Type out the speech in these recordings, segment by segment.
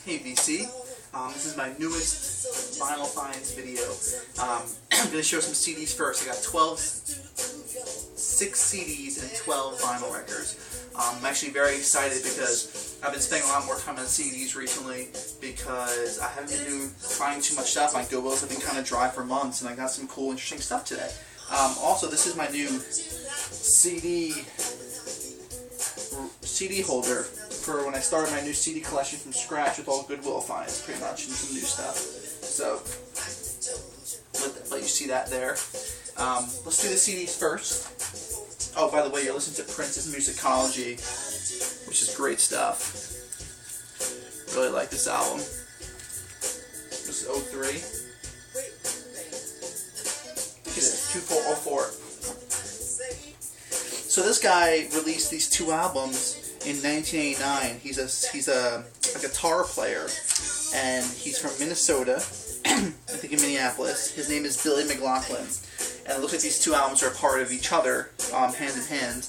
Hey VC, this is my newest vinyl finds video. I'm going to show some CDs first. I got 6 CDs and 12 vinyl records. I'm actually very excited because I've been spending a lot more time on CDs recently because I haven't been finding too much stuff. My Goodwills have been kind of dry for months, and I got some cool, interesting stuff today. Also, this is my new CD holder for when I started my new CD collection from scratch with all Goodwill finds, pretty much, and some new stuff. So, let you see that there. Let's do the CDs first. Oh, by the way, you're listening to Prince's Musicology, which is great stuff. Really like this album. This is 03. Look at this, 2404. So this guy released these 2 albums in 1989. He's a guitar player, and he's from Minnesota, I think in Minneapolis. His name is Billy McLaughlin, and it looks like these 2 albums are part of each other, hand in hand.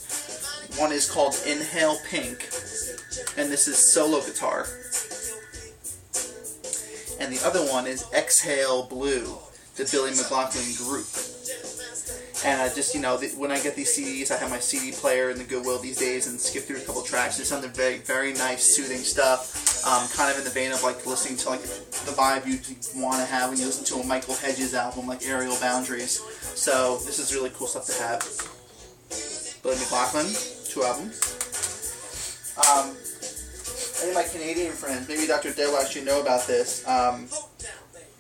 One is called Inhale Pink, and this is solo guitar, and the other one is Exhale Blue, the Billy McLaughlin group. And I just, when I get these CDs, I have my CD player in the Goodwill these days and skip through a couple tracks. It's something very, very nice, soothing stuff. Kind of in the vein of like listening to like the vibe you want to have when you listen to a Michael Hedges album like Aerial Boundaries. So this is really cool stuff to have. Billy McLaughlin, 2 albums. Any of my Canadian friends, maybe Dr. Dale actually know about this.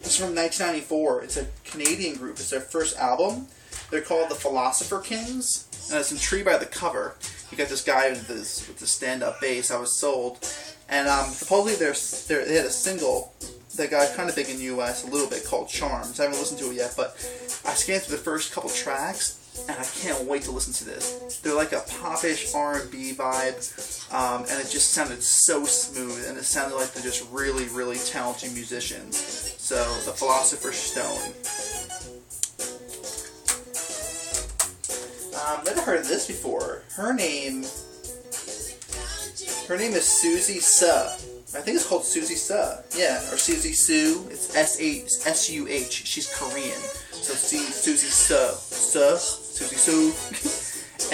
It's from 1994. It's a Canadian group. It's their first album. They're called the Philosopher Kings, and I was intrigued by the cover. You got this guy with the stand-up bass. I was sold, and supposedly they had a single that got kind of big in the U.S. a little bit called Charms. I haven't listened to it yet, but I scanned through the first couple tracks, and I can't wait to listen to this. They're like a popish R&B vibe, and it just sounded so smooth, and it sounded like they're just really, really talented musicians. So, the Philosopher's Stone. Never heard of this before. Her name is Susie Suh. I think it's called Susie Suh. Yeah, or Susie Suh. It's S-U-H. She's Korean. So Susie Suh. Susie Suh.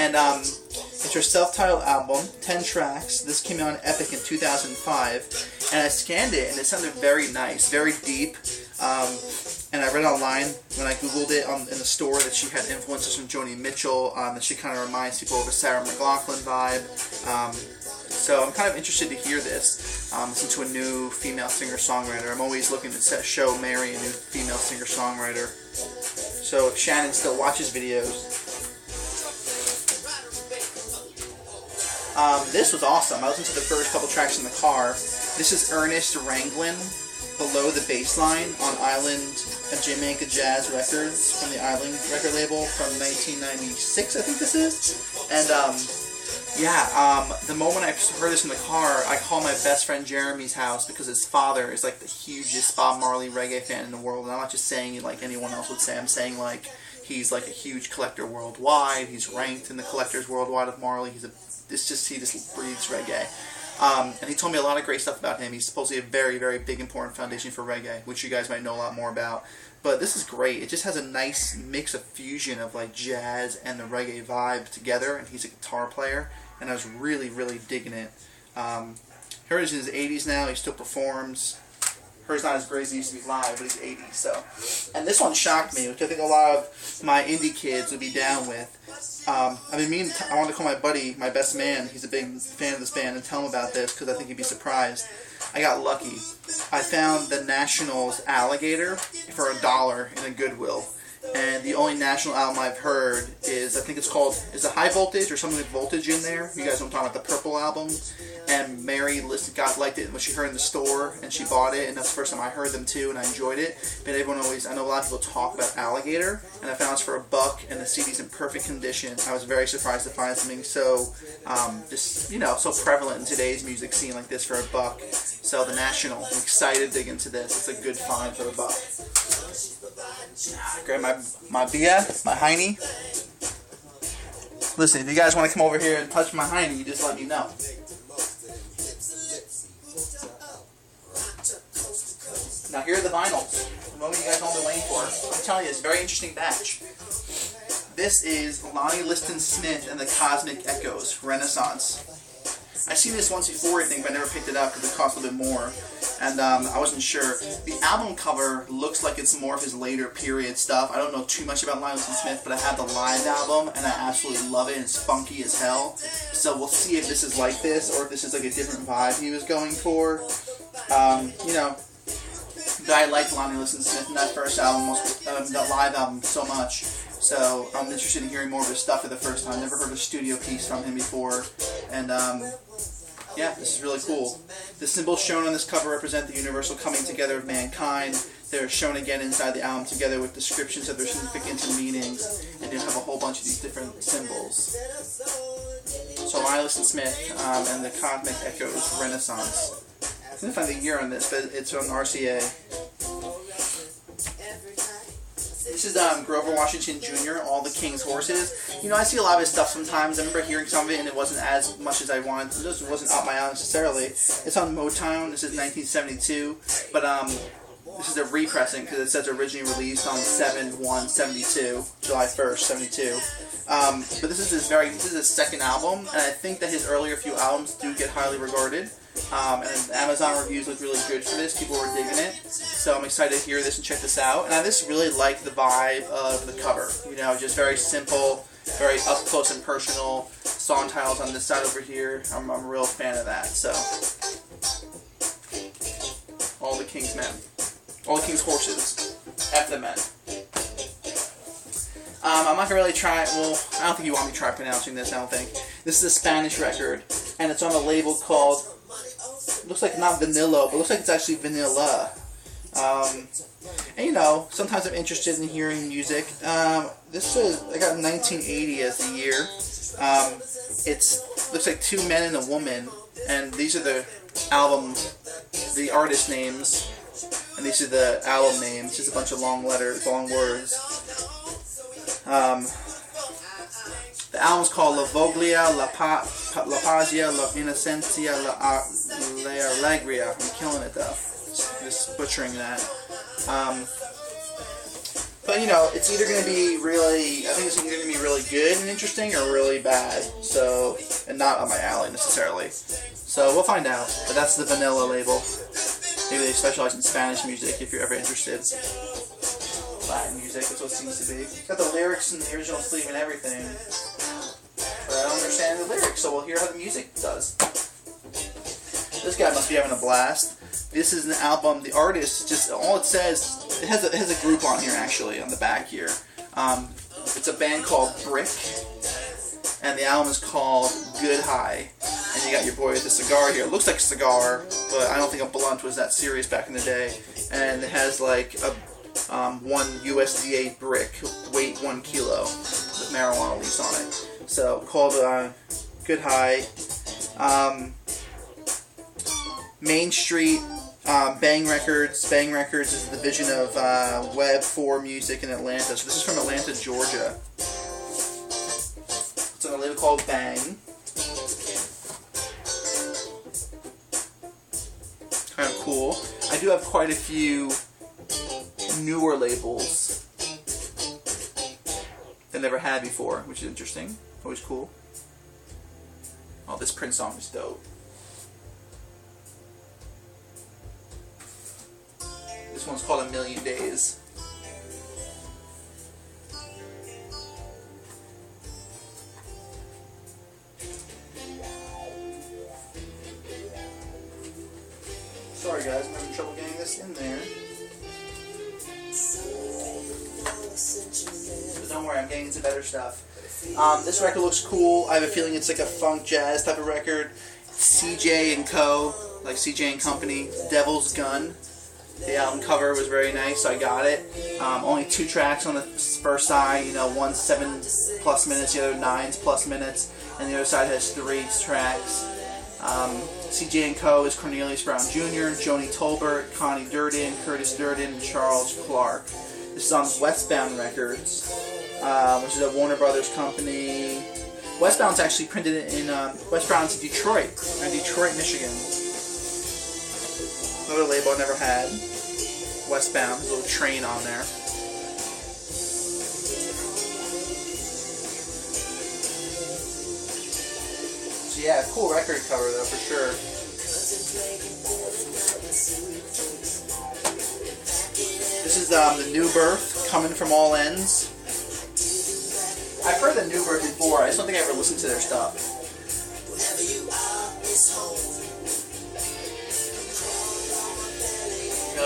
And it's her self-titled album, 10 tracks. This came out on Epic in 2005. And I scanned it, and it sounded very nice, very deep. And I read online when I Googled it in the store that she had influences from Joni Mitchell, that she kind of reminds people of a Sarah McLachlan vibe. So I'm kind of interested to hear this. Listen to a new female singer-songwriter. I'm always looking to show Mary a new female singer-songwriter. So if Shannon still watches videos. This was awesome. I listened to the first couple tracks in the car. This is Ernest Linton, Below the Baseline on Island Jamaica Jazz Records from the Island record label from 1996, I think this is. And the moment I heard this in the car, I called my best friend Jeremy's house because his father is like the hugest Bob Marley reggae fan in the world. And I'm not just saying it like anyone else would say. I'm saying like he's like a huge collector worldwide. He's ranked in the collectors worldwide of Marley. He just breathes reggae. And he told me a lot of great stuff about him. He's supposedly a very, very big, important foundation for reggae, which you guys might know a lot more about. But this is great. It just has a nice mix of fusion of like jazz and the reggae vibe together. And he's a guitar player, and I was really, really digging it. He's in his 80s now. He still performs. He's not as great as he used to be live, but he's 80. So, and this one shocked me, which I think a lot of my indie kids would be down with. I wanted to call my buddy, my best man, he's a big fan of this band, and tell him about this because I think he'd be surprised. I got lucky. I found the National's Alligator for $1 in a Goodwill. And the only National album I've heard is, I think it's called, is it High Voltage or something with voltage in there? You guys know what I'm talking about, the Purple album. And Mary liked it when she heard it in the store, and she bought it, and that's the first time I heard them too, and I enjoyed it. But I know a lot of people talk about Alligator, and I found this for $1, and the CD's in perfect condition. I was very surprised to find something so, so prevalent in today's music scene like this for $1. So the National, I'm excited to dig into this. It's a good find for $1. Grab my beer, my Heine. Listen, if you guys want to come over here and touch my Heine, you just let me know. Now here are the vinyls. The moment you guys know what they're waiting for. I'm telling you, it's a very interesting batch. This is Lonnie Liston Smith and the Cosmic Echoes, Renaissance. I've seen this once before, I think, but I never picked it up because it cost a little bit more. And I wasn't sure. The album cover looks like it's more of his later period stuff. I don't know too much about Lonnie Liston Smith, but I have the live album, and I absolutely love it. It's funky as hell. So we'll see if this is like this, or if this is like a different vibe he was going for. You know, I liked Lonnie Liston Smith in that first album, that live album, so much. So I'm interested in hearing more of his stuff for the first time. Never heard a studio piece from him before. And yeah, this is really cool. The symbols shown on this cover represent the universal coming together of mankind. They're shown again inside the album together with descriptions of their significance and meanings. And you'll have a whole bunch of these different symbols. So Lonnie Liston Smith and the Cosmic Echoes, Renaissance. I couldn't find the year on this, but it's on RCA. This is Grover Washington Jr., All the King's Horses. You know, I see a lot of his stuff sometimes. I remember hearing some of it, and it wasn't as much as I wanted. It just wasn't up my alley necessarily. It's on Motown. This is 1972. But this is a repressing, because it says originally released on 7/1/72, July 1st, 72. But this is his second album, and I think that his earlier few albums do get highly regarded. And Amazon reviews look really good for this. People were digging it. So I'm excited to hear this and check this out. And I just really like the vibe of the cover. You know, just very simple, very up close and personal. Song titles on this side over here. I'm a real fan of that. So, All the King's Men. All the King's Horses. F the Men. I'm not going to really try, well, I don't think you want me to try pronouncing this, I don't think. This is a Spanish record, and it's on a label called, looks like not Vanilla, but looks like it's actually Vanilla. And you know, sometimes I'm interested in hearing music. This is, I got 1980 as the year. Looks like two men and a woman, and these are the the artist names, and these are the album names, just a bunch of long letters, long words. The album's called La Voglia Lapa, La Pazia, La Innocencia, La Allegria. I'm killing it though, just butchering that. But you know, it's either going to be really, I think it's either going to be really good and interesting or really bad. So, and not up my alley necessarily. So we'll find out. But that's the Vanilla label. Maybe they specialize in Spanish music if you're ever interested. Latin music, that's what it seems to be. It's got the lyrics in the original sleeve and everything. But I don't understand the lyrics, so we'll hear how the music does. This guy must be having a blast. This is an album, the artist, just all it says, it has a group on here actually, on the back here. It's a band called Brick, and the album is called Good High. And you got your boy with the cigar here. It looks like a cigar, but I don't think a blunt was that serious back in the day. And it has like a 1 USDA brick, weight 1 kilo, with marijuana leaves on it. So, called Good High. Main Street, Bang Records. Bang Records is the division of Web 4 Music in Atlanta. So this is from Atlanta, Georgia. It's on a label called Bang. Kind of cool. I do have quite a few newer labels I never had before, which is interesting. Always cool. Oh, this Prince song is dope. This one's called A Million Days. Sorry guys, I'm having trouble getting this in there. But don't worry, I'm getting into better stuff. This record looks cool. I have a feeling it's like a funk jazz type of record. CJ and Co., like CJ and Company, Devil's Gun. The album cover was very nice, so I got it. Only 2 tracks on the first side, you know, one's 7+ minutes, the other 9+ minutes, and the other side has 3 tracks. CJ & Co. is Cornelius Brown Jr., Joni Tolbert, Connie Durden, Curtis Durden, and Charles Clark. This is on Westbound Records, which is a Warner Brothers company. Westbound's actually printed in Westbound's Detroit, Michigan. Another label I never had. westbound, a little train on there. So yeah, cool record cover though, for sure. This is the New Birth, Coming From All Ends. I've heard the New Birth before, I just don't think I ever listened to their stuff.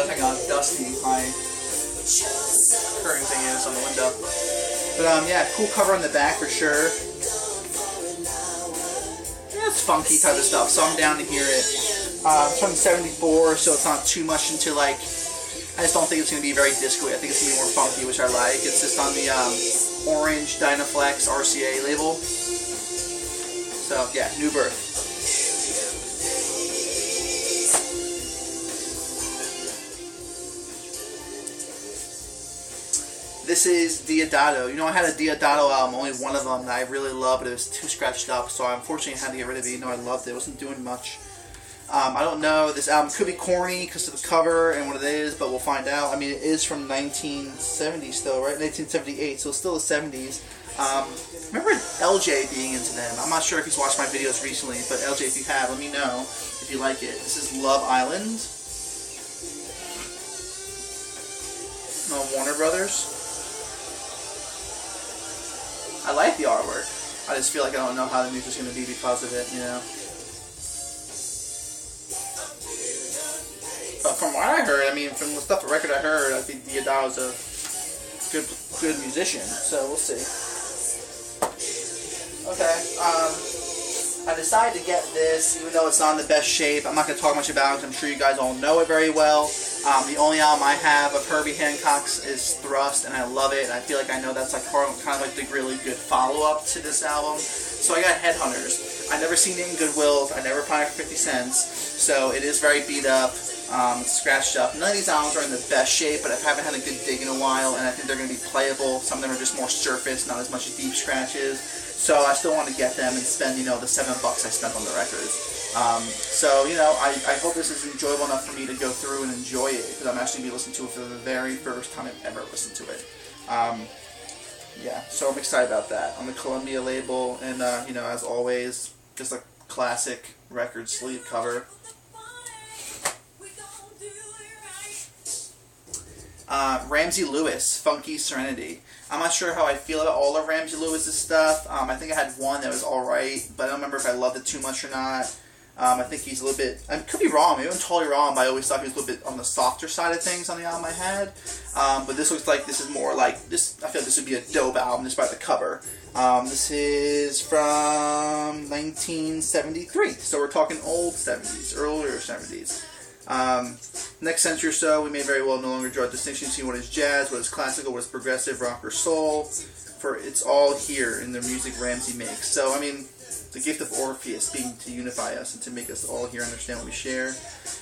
Hang on, Dusty, my current thing is on the window. But yeah, cool cover on the back for sure. Yeah, it's funky type of stuff, so I'm down to hear it. It's from 74, so it's not too much into like, I just don't think it's going to be very disco-y. I think it's going to be more funky, which I like. It's just on the orange Dynaflex RCA label. So yeah, New Birth. This is Deodato. You know, I had a Deodato album, only one of them that I really loved, but it was too scratched up, so I unfortunately had to get rid of it. You know, I loved it. It wasn't doing much. I don't know. This album could be corny because of the cover and what it is, but we'll find out. I mean, it is from 1970 still, right? 1978, so it's still the 70s. Remember LJ being into them. I'm not sure if he's watched my videos recently, but LJ, if you have, let me know if you like it. This is Love Island on Warner Brothers. I like the artwork. I just feel like I don't know how the music's going to be because of it, you know. But from what I heard, I mean, from the stuff, the record I heard, I think Deodato's a good musician. So we'll see. Okay. I decided to get this, even though it's not in the best shape. I'm not going to talk much about it because I'm sure you guys all know it very well. The only album I have of Herbie Hancock's is Thrust, and I love it. And I feel like I know that's like kind of like the really good follow-up to this album. So I got Headhunters. I never seen it in Goodwill. I never found it for 50 cents. So it is very beat up. It's scratched up. None of these albums are in the best shape, but I haven't had a good dig in a while, and I think they're going to be playable. Some of them are just more surface, not as much deep scratches. So I still want to get them and spend, you know, the $7 I spent on the records. So, you know, I hope this is enjoyable enough for me to go through and enjoy it, because I'm actually going to be listening to it for the very first time I've ever listened to it. Yeah, so I'm excited about that. On the Columbia label, and, you know, as always, just a classic record sleeve cover. Ramsey Lewis, Funky Serenity. I'm not sure how I feel about all of Ramsey Lewis's stuff. I think I had one that was alright, but I don't remember if I loved it too much or not. I think he's a little bit, I could be wrong, maybe I'm totally wrong, but I always thought he was a little bit on the softer side of things on the album I had. But this looks like this is more like, this. I feel like this would be a dope album just by the cover. This is from 1973, so we're talking old 70s, earlier 70s. Next century or so, we may very well no longer draw a distinction between what is jazz, what is classical, what is progressive, rock, or soul, for it's all here in the music Ramsey makes. So, I mean, the gift of Orpheus being to unify us and to make us all here understand what we share.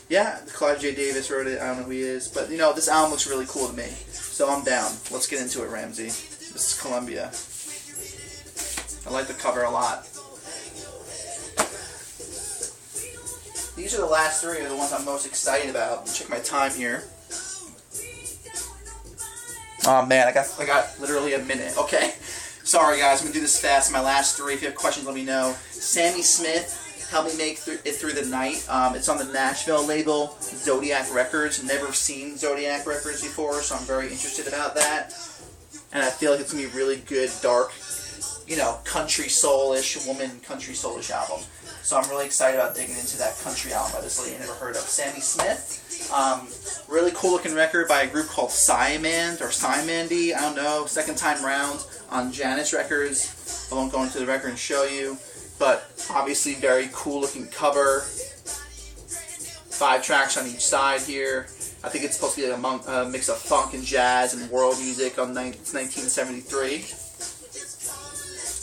Yeah, Clive J. Davis wrote it, I don't know who he is, but, you know, this album looks really cool to me, so I'm down. Let's get into it, Ramsey. This is Columbia. I like the cover a lot. These are the last three, are the ones I'm most excited about. Check my time here. Oh man, I got literally a minute. Okay, sorry guys, I'm gonna do this fast. My last three. If you have questions, let me know. Sammy Smith, Help Me Make It Through the Night. It's on the Nashville label, Zodiac Records. Never seen Zodiac Records before, so I'm very interested about that. And I feel like it's gonna be a really good, dark, you know, country soul-ish, country soul-ish album. So I'm really excited about digging into that country album by this lady I never heard of, Sammy Smith. Really cool looking record by a group called Simand or Simandy, I don't know, second time round on Janus Records. I won't go into the record and show you, but obviously very cool looking cover. 5 tracks on each side here. I think it's supposed to be a mix of funk and jazz and world music on 1973.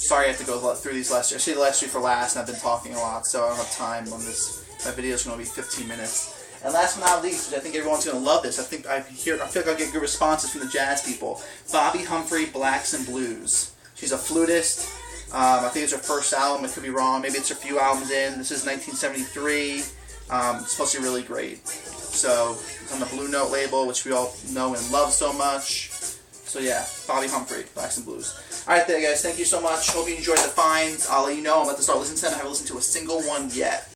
Sorry I have to go through these last three. I saved the last three for last, and I've been talking a lot, so I don't have time on this. My video is going to be 15 minutes. And last but not least, which I think everyone's going to love this, I feel like I'll get good responses from the jazz people. Bobby Humphrey, Blacks and Blues. She's a flutist. I think it's her first album. I could be wrong. Maybe it's a few albums in. This is 1973. It's supposed to be really great. So it's on the Blue Note label, which we all know and love so much. So yeah, Bobby Humphrey, Blacks and Blues. Alright there guys, thank you so much. Hope you enjoyed the finds. I'll let you know I'm about to start listening to them. I haven't listened to a single one yet.